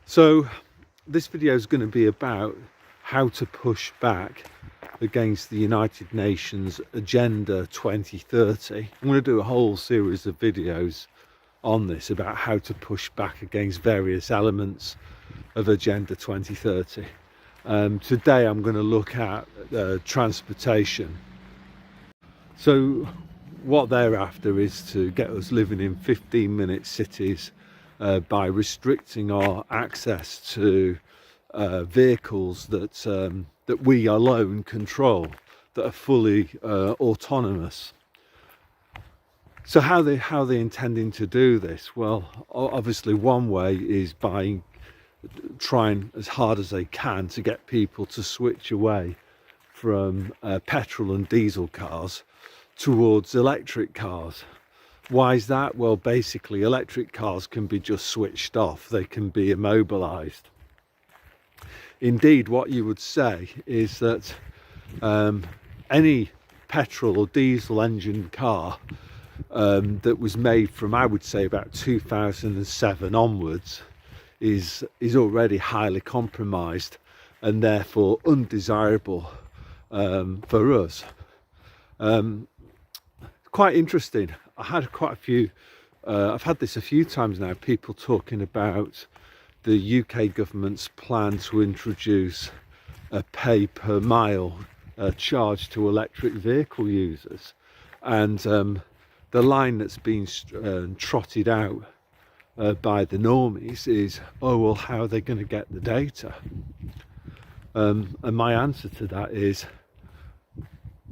So this video is going to be about how to push back against the United Nations Agenda 2030. I'm going to do a whole series of videos on this about how to push back against various elements of Agenda 2030. Today I'm going to look at transportation. So what they're after is to get us living in 15-minute cities by restricting our access to vehicles that we alone control, that are fully autonomous. So how they intending to do this? Well, obviously one way is by trying as hard as they can to get people to switch away from petrol and diesel cars towards electric cars. Why is that? Well, basically electric cars can be just switched off, they can be immobilized. Indeed, what you would say is that any petrol or diesel engine car that was made from, I would say, about 2007 onwards is already highly compromised and therefore undesirable for us. Quite interesting. I had quite a few, I've had this a few times now, people talking about the UK government's plan to introduce a pay per mile charge to electric vehicle users, and the line that's been trotted out by the normies is, oh well, how are they going to get the data? And my answer to that is,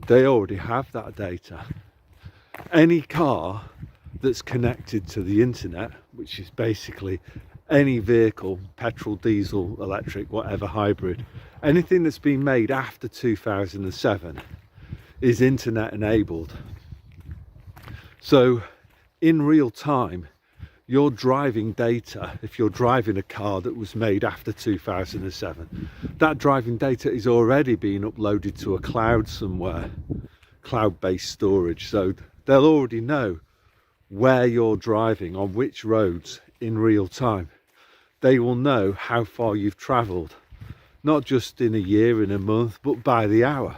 they already have that data. Any car that's connected to the internet, which is basically any vehicle, petrol, diesel, electric, whatever, hybrid, anything that's been made after 2007 is internet enabled. So in real time, your driving data, if you're driving a car that was made after 2007, that driving data is already being uploaded to a cloud somewhere, cloud-based storage. So they'll already know where you're driving, on which roads, in real time. They will know how far you've travelled, not just in a year, in a month, but by the hour.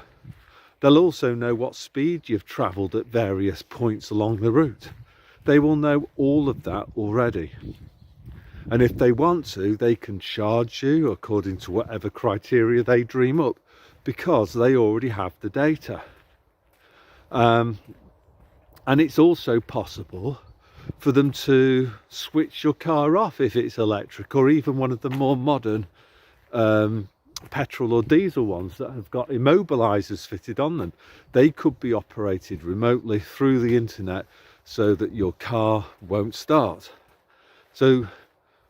They'll also know what speed you've travelled at various points along the route. They will know all of that already. And if they want to, they can charge you according to whatever criteria they dream up, because they already have the data. And it's also possible for them to switch your car off if it's electric, or even one of the more modern petrol or diesel ones that have got immobilizers fitted on them. They could be operated remotely through the internet so that your car won't start. So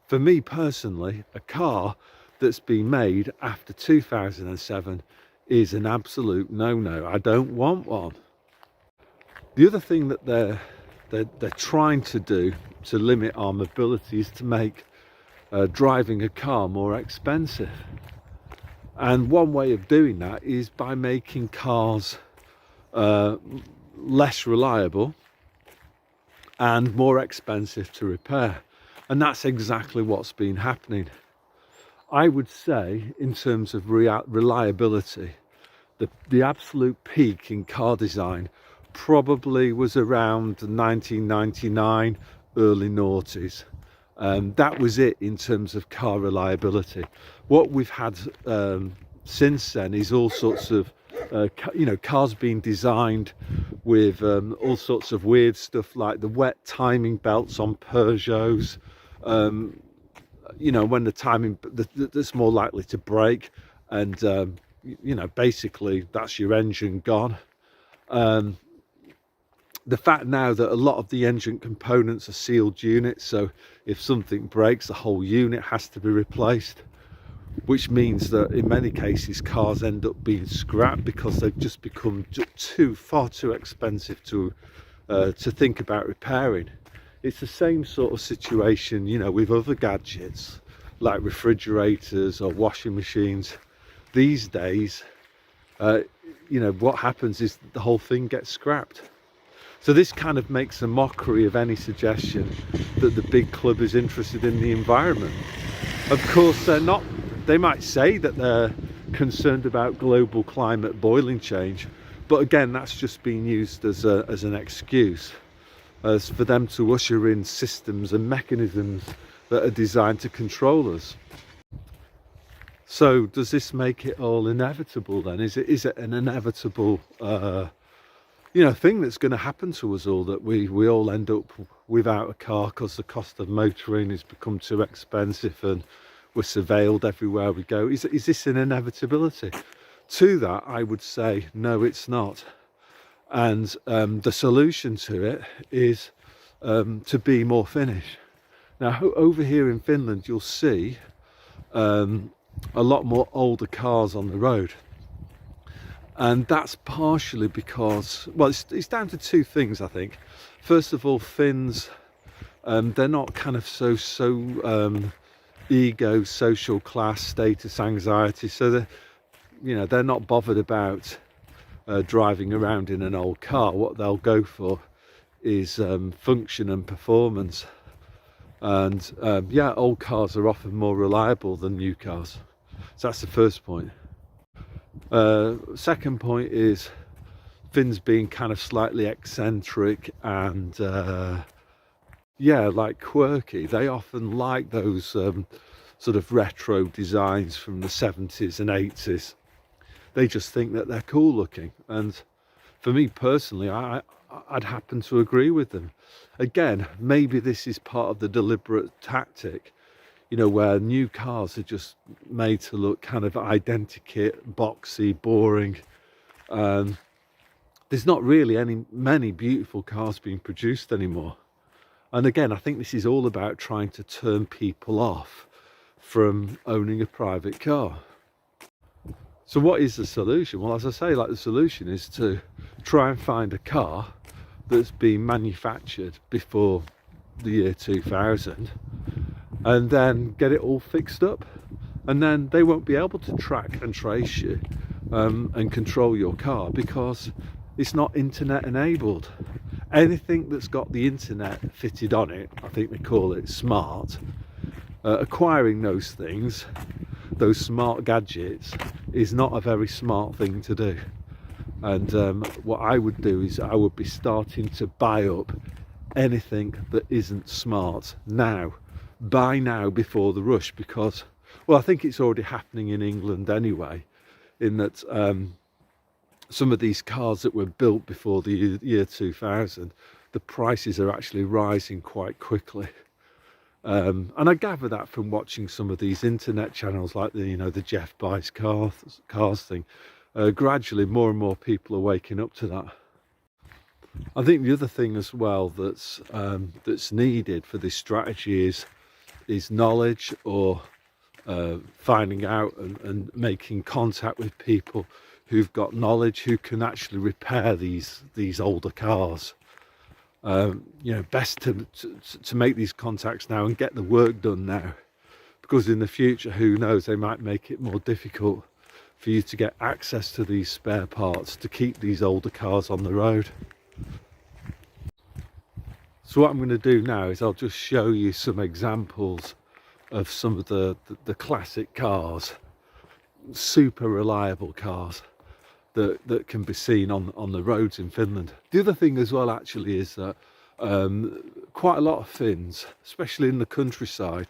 for me personally, a car that's been made after 2007 is an absolute no-no. I don't want one. The other thing that they're trying to do to limit our mobility is to make driving a car more expensive. And one way of doing that is by making cars less reliable and more expensive to repair. And that's exactly what's been happening. I would say, in terms of reliability, the absolute peak in car design probably was around 1999, early noughties. That was it in terms of car reliability. What we've had since then is all sorts of cars being designed with all sorts of weird stuff, like the wet timing belts on Peugeots. When the timing that's more likely to break, and basically that's your engine gone. The fact now that a lot of the engine components are sealed units, so if something breaks, the whole unit has to be replaced, which means that in many cases cars end up being scrapped because they've just become far too expensive to think about repairing. It's the same sort of situation, with other gadgets like refrigerators or washing machines. These days, what happens is the whole thing gets scrapped. So this kind of makes a mockery of any suggestion that the big club is interested in the environment. Of course, they're not. They might say that they're concerned about global climate boiling change, but again, that's just being used as an excuse, as for them to usher in systems and mechanisms that are designed to control us. So does this make it all inevitable then? Is it an inevitable thing that's going to happen to us all, that we all end up without a car because the cost of motoring has become too expensive and we're surveilled everywhere we go? Is this an inevitability? To that, I would say no, it's not. And the solution to it is to be more Finnish. Now, over here in Finland, you'll see a lot more older cars on the road. And that's partially because, well, it's down to two things, I think. First of all, Finns, they're not kind of so ego, social class, status, anxiety. So they're not bothered about driving around in an old car. What they'll go for is function and performance. And old cars are often more reliable than new cars. So that's the first point. Second point is Finns being kind of slightly eccentric and like quirky. They often like those sort of retro designs from the 70s and 80s. They just think that they're cool looking, and for me personally, I'd happen to agree with them. Again, maybe this is part of the deliberate tactic, where new cars are just made to look kind of identikit, boxy, boring. There's not really many beautiful cars being produced anymore. And again, I think this is all about trying to turn people off from owning a private car. So what is the solution? Well, as I say, the solution is to try and find a car that's been manufactured before the year 2000 and then get it all fixed up. And then they won't be able to track and trace you and control your car because it's not internet enabled. Anything that's got the internet fitted on it, I think they call it smart, acquiring those things, those smart gadgets, is not a very smart thing to do. And what I would do is I would be starting to buy up anything that isn't smart now. Buy now before the rush, because, well, I think it's already happening in England anyway, in that some of these cars that were built before the year 2000, the prices are actually rising quite quickly. And I gather that from watching some of these internet channels like the Jeff Buys cars thing. Gradually more and more people are waking up to that. I think the other thing as well that's needed for this strategy is knowledge, or finding out and making contact with people who've got knowledge, who can actually repair these older cars. Best to make these contacts now and get the work done now, because in the future, who knows, they might make it more difficult for you to get access to these spare parts to keep these older cars on the road. So what I'm going to do now is I'll just show you some examples of some of the classic cars, super reliable cars that can be seen on the roads in Finland. The other thing as well actually is that quite a lot of Finns, especially in the countryside,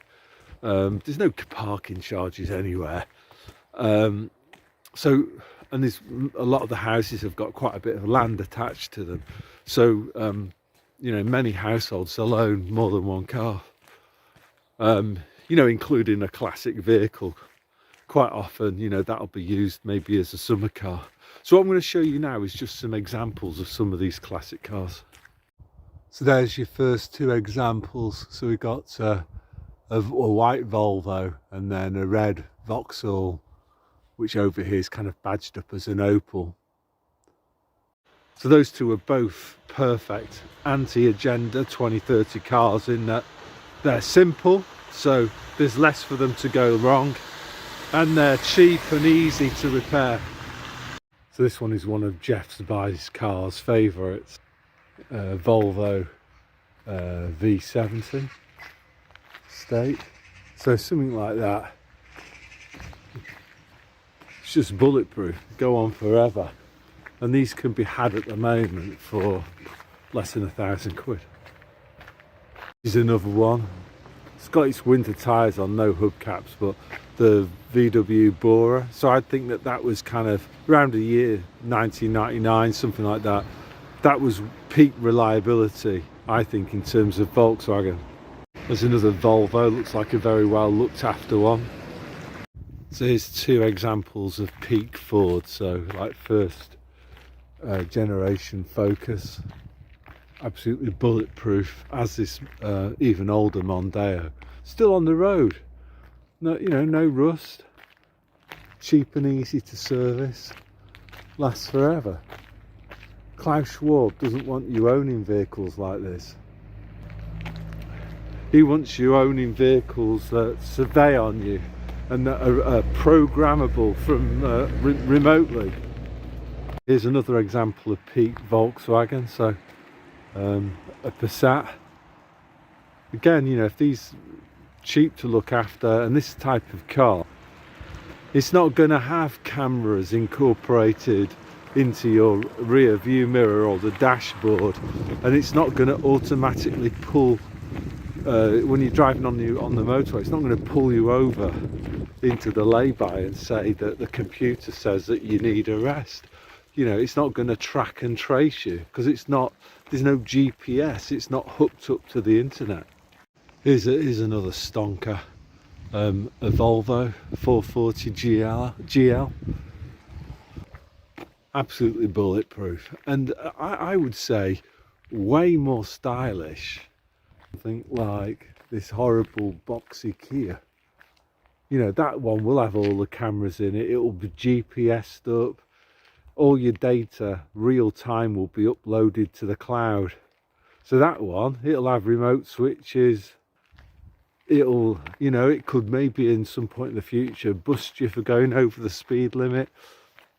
there's no parking charges anywhere. And there's a lot of the houses have got quite a bit of land attached to them. So many households, they'll own more than one car, including a classic vehicle. Quite often, that'll be used maybe as a summer car. So what I'm going to show you now is just some examples of some of these classic cars. So there's your first two examples. So we've got a white Volvo and then a red Vauxhall, which over here is kind of badged up as an Opel. So those two are both perfect anti-agenda 2030 cars in that they're simple, so there's less for them to go wrong, and they're cheap and easy to repair. So this one is one of Jeff Buys cars' favourites, Volvo V70 State. So something like that, it's just bulletproof, go on forever. And these can be had at the moment for less than £1,000. Here's another one. It's got its winter tyres on, no hubcaps, but the VW Bora. So I think that that was kind of around the year 1999, something like that. That was peak reliability, I think, in terms of Volkswagen. There's another Volvo, looks like a very well looked after one. So here's two examples of peak Ford, so like first generation Focus, absolutely bulletproof, as this even older Mondeo, still on the road, no, you know, no rust, cheap and easy to service, lasts forever. Klaus Schwab doesn't want you owning vehicles like this. He wants you owning vehicles that survey on you and that are programmable from remotely. Here's another example of peak Volkswagen, so a Passat. Again, you know, if these cheap to look after, and this type of car, it's not going to have cameras incorporated into your rear view mirror or the dashboard, and it's not going to automatically pull when you're driving on the motorway. It's not going to pull you over into the lay-by and say that the computer says that you need a rest. You know, it's not going to track and trace you because it's not, there's no GPS, it's not hooked up to the internet. Here's another stonker, a Volvo 440 GL, absolutely bulletproof, and I would say way more stylish. Something like this horrible boxy Kia. You know, that one will have all the cameras in it, it'll be GPS'd up, all your data real time will be uploaded to the cloud. So that one, it'll have remote switches, it'll, you know, it could maybe in some point in the future bust you for going over the speed limit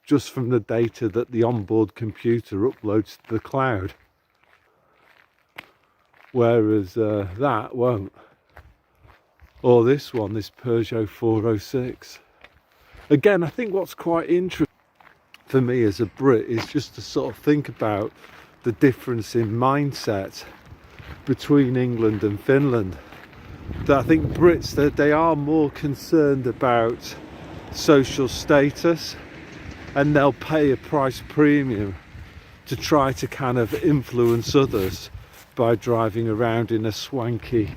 just from the data that the onboard computer uploads to the cloud. Whereas that won't. Or this one, this Peugeot 406. Again, I think what's quite interesting for me as a Brit is just to sort of think about the difference in mindset between England and Finland. That I think Brits, that they are more concerned about social status, and they'll pay a price premium to try to kind of influence others by driving around in a swanky,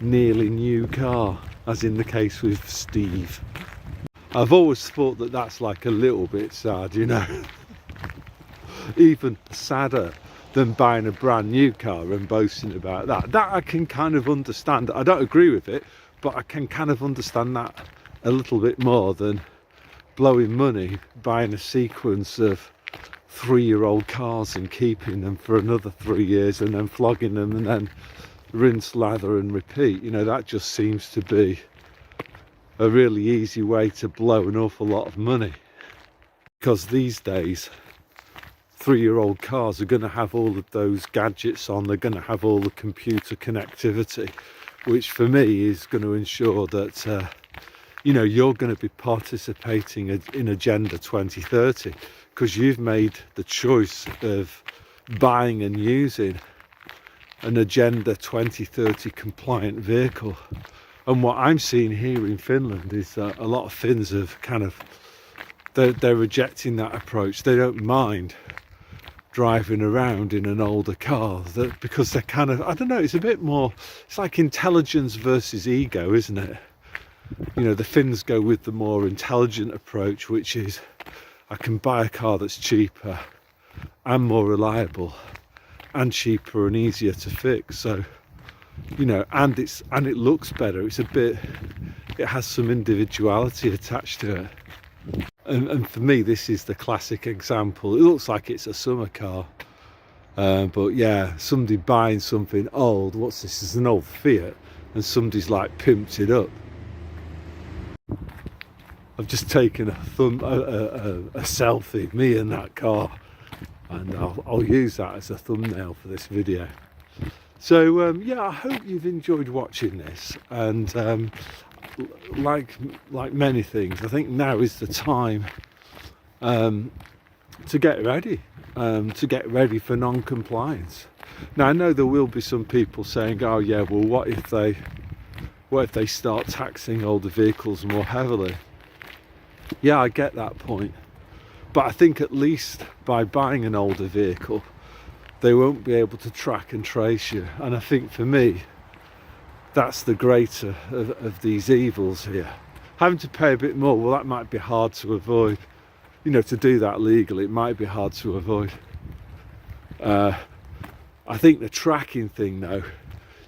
nearly new car, as in the case with Steve. I've always thought that that's like a little bit sad, you know. Even sadder than buying a brand new car and boasting about that. That I can kind of understand. I don't agree with it, but I can kind of understand that a little bit more than blowing money buying a sequence of 3-year-old cars and keeping them for another 3 years and then flogging them and then rinse, lather and repeat. You know, that just seems to be a really easy way to blow an awful lot of money, because these days 3-year-old cars are going to have all of those gadgets on, they're going to have all the computer connectivity, which for me is going to ensure that you know, you're going to be participating in Agenda 2030 because you've made the choice of buying and using an Agenda 2030 compliant vehicle. And what I'm seeing here in Finland is that a lot of Finns have kind of, they're rejecting that approach. They don't mind driving around in an older car because they're kind of, I don't know, it's a bit more, it's like intelligence versus ego, isn't it? You know, the Finns go with the more intelligent approach, which is I can buy a car that's cheaper and more reliable and cheaper and easier to fix. So, you know, and it looks better. It's a bit, it has some individuality attached to it. And for me, this is the classic example. It looks like it's a summer car, but yeah, somebody buying something old. What's this? It's an old Fiat, and somebody's like pimped it up. I've just taken a selfie, me in that car, and I'll use that as a thumbnail for this video. So yeah, I hope you've enjoyed watching this, and like many things, I think now is the time to get ready for non-compliance. Now I know there will be some people saying, oh yeah, well what if they start taxing older vehicles more heavily? Yeah, I get that point, but I think at least by buying an older vehicle they won't be able to track and trace you, and I think for me that's the greater of these evils here. Having to pay a bit more, well that might be hard to avoid. You know, to do that legally, it might be hard to avoid. I think the tracking thing though,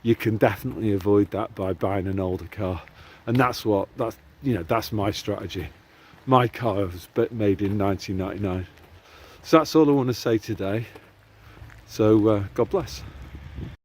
you can definitely avoid that by buying an older car, and that's my strategy. My car was made in 1999. So that's all I want to say today. So God bless.